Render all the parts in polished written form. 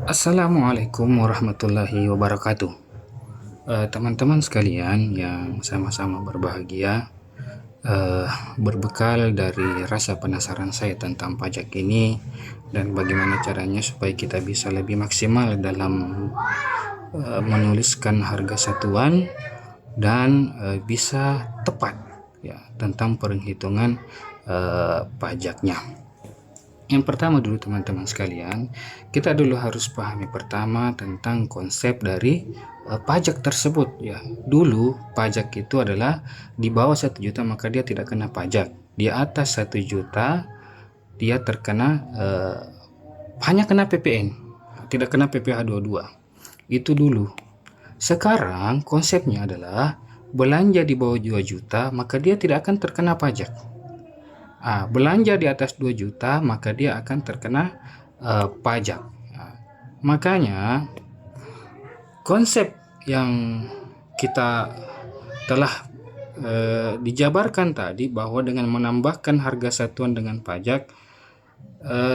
Assalamualaikum warahmatullahi wabarakatuh. Teman-teman sekalian yang sama-sama berbahagia, eh, berbekal dari rasa penasaran saya tentang pajak ini dan bagaimana caranya supaya kita bisa lebih maksimal dalam menuliskan harga satuan dan bisa tepat ya tentang perhitungan pajaknya. Yang pertama dulu teman-teman sekalian, kita dulu harus pahami pertama tentang konsep dari pajak tersebut ya. Dulu pajak itu adalah di bawah 1 juta maka dia tidak kena pajak. Di atas 1 juta dia terkena hanya kena PPN, tidak kena PPh 22. Itu dulu. Sekarang konsepnya adalah belanja di bawah 2 juta maka dia tidak akan terkena pajak. Belanja di atas 2 juta maka dia akan terkena pajak. Makanya konsep yang kita telah dijabarkan tadi bahwa dengan menambahkan harga satuan dengan pajak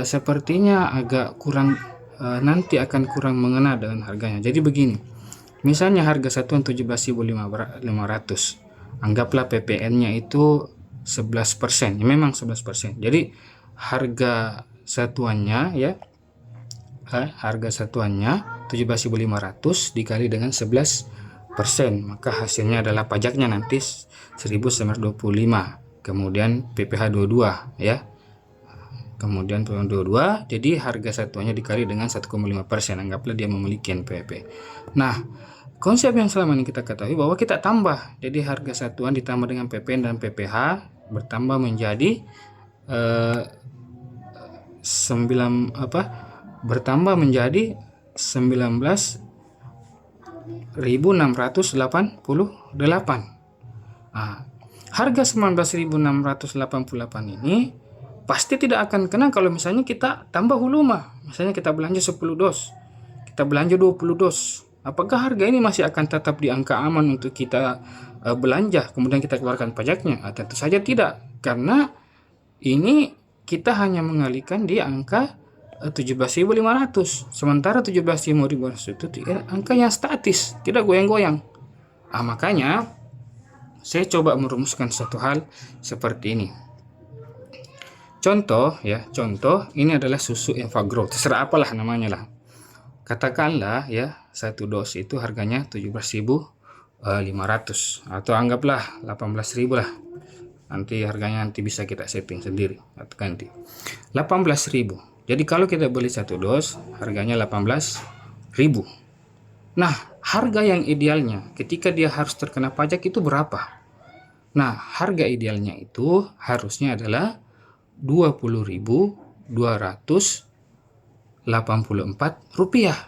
sepertinya agak kurang, nanti akan kurang mengena dengan harganya. Jadi begini, misalnya harga satuan 17.500, anggaplah PPN-nya itu 11%, ya memang 11%. Jadi harga satuannya ya, harga satuannya 17.500 dikali dengan 11%, maka hasilnya adalah pajaknya nanti 1.925, kemudian PPh 22 ya. Kemudian PPh 22, jadi harga satuannya dikali dengan 1,5%, anggaplah dia memiliki NPWP. Nah, konsep yang selama ini kita ketahui bahwa kita tambah, jadi harga satuan ditambah dengan PPN dan PPh bertambah menjadi bertambah menjadi 19.688. Harga 19.688 ini pasti tidak akan kena kalau misalnya kita tambah huluma. Misalnya kita belanja 10 dos, kita belanja 20 dos. Apakah harga ini masih akan tetap di angka aman untuk kita belanja, kemudian kita keluarkan pajaknya? Tentu saja tidak, karena ini kita hanya mengalihkan di angka 17.500, sementara 17.500 itu angka yang statis, tidak goyang-goyang. Makanya saya coba merumuskan satu hal seperti ini. Contoh ya, contoh ini adalah susu Enfagrow, terserah apalah namanya lah. Katakanlah ya, satu dos itu harganya 17.500 atau anggaplah 18.000 lah. Nanti harganya bisa kita setting sendiri atau ganti 18.000. Jadi kalau kita beli satu dos harganya 18.000. Nah, harga yang idealnya ketika dia harus terkena pajak itu berapa? Nah, harga idealnya itu harusnya adalah 20.284 rupiah.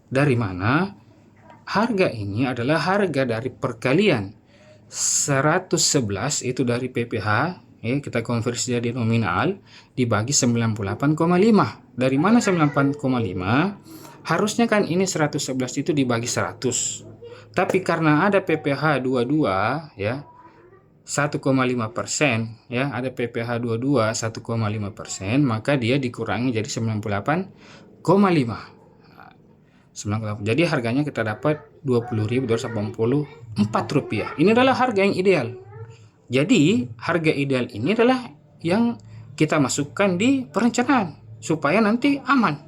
Dari mana? Harga ini adalah harga dari perkalian 111 itu dari PPh ya, kita konversi jadi nominal dibagi 98,5. Dari mana 98,5? Harusnya kan ini 111 itu dibagi 100. Tapi karena ada PPh 22 ya, 1,5% ya, ada PPh 22 1,5%, maka dia dikurangi jadi 98,5. Jadi harganya kita dapat 20.284 rupiah. Ini adalah harga yang ideal. Jadi harga ideal ini adalah yang kita masukkan di perencanaan supaya nanti aman.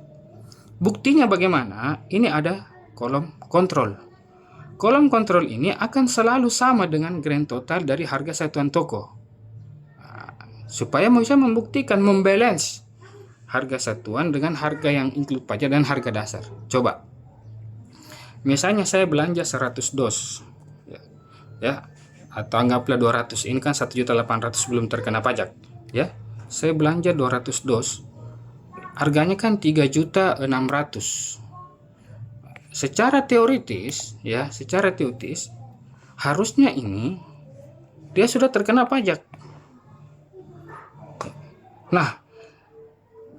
Buktinya bagaimana? Ini ada kolom kontrol. Kolom kontrol ini akan selalu sama dengan grand total dari harga satuan toko. Supaya bisa membuktikan, membalance harga satuan dengan harga yang include pajak dan harga dasar. Coba. Misalnya saya belanja 100 dos. Ya. Atau anggaplah 200. Ini kan 1.800.000 belum terkena pajak, ya. Saya belanja 200 dos. Harganya kan 3.600.000. Secara teoritis, ya, secara teoritis harusnya ini dia sudah terkena pajak. Nah,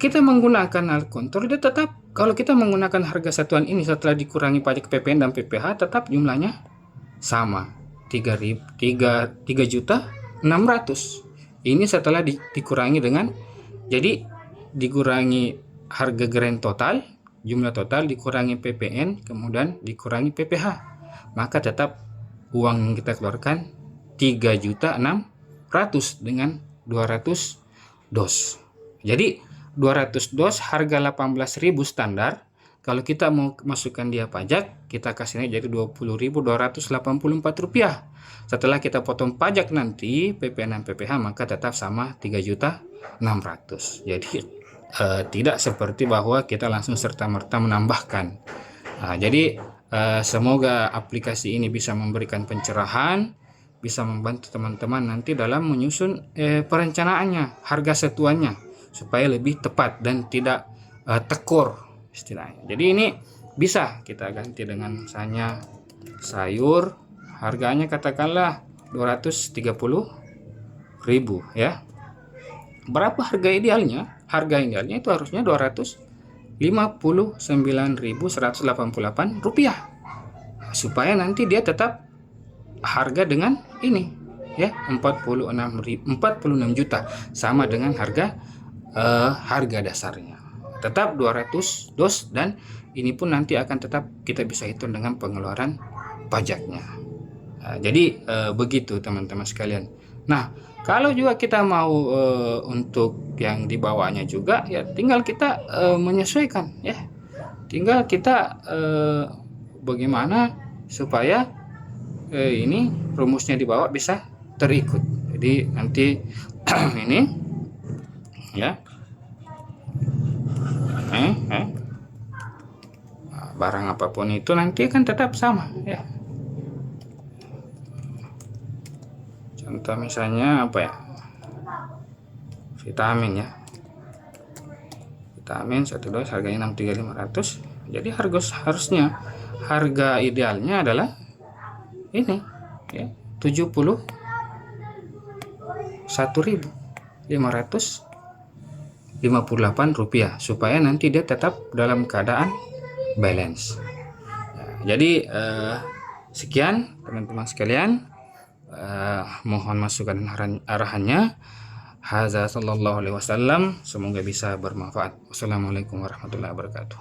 kita menggunakan alat kontrol, dia tetap, kalau kita menggunakan harga satuan ini setelah dikurangi pajak PPN dan PPh, tetap jumlahnya sama, 3.600.000. Ini setelah dikurangi dengan, jadi dikurangi harga grand total jumlah total dikurangi PPN kemudian dikurangi PPh, maka tetap uang yang kita keluarkan 3.600.000 dengan 200 dos. Jadi 200 dos harga 18.000 standar. Kalau kita mau masukkan dia pajak, kita kasihnya jadi Rp20.284. Setelah kita potong pajak nanti PPN dan PPh, maka tetap sama 3.600.000. Jadi tidak seperti bahwa kita langsung serta-merta menambahkan. Jadi semoga aplikasi ini bisa memberikan pencerahan, bisa membantu teman-teman nanti dalam menyusun perencanaannya, harga satuannya, supaya lebih tepat dan tidak tekor istilahnya. Jadi ini bisa kita ganti dengan misalnya sayur, harganya katakanlah 230.000 ya. Berapa harga idealnya? Harga idealnya itu harusnya Rp59.188 supaya nanti dia tetap harga dengan ini ya, 46 juta, sama dengan harga dasarnya. Tetap 200 dos, dan ini pun nanti akan tetap kita bisa hitung dengan pengeluaran pajaknya. Jadi begitu teman-teman sekalian. Nah, kalau juga kita mau untuk yang di bawahnya juga, ya tinggal kita menyesuaikan ya. Tinggal kita bagaimana supaya ini rumusnya di bawah bisa terikut. Jadi nanti ini ya. Barang apapun itu nanti akan tetap sama ya. Contoh misalnya apa ya, vitamin ya, vitamin 1 dos harganya 63.500. Jadi harusnya harga idealnya adalah ini ya, Rp71.558 supaya nanti dia tetap dalam keadaan balance. Jadi sekian teman-teman sekalian, mohon masukan dan arahannya. Hadza sallallahu alaihi wasallam, semoga bisa bermanfaat. Wassalamualaikum warahmatullahi wabarakatuh.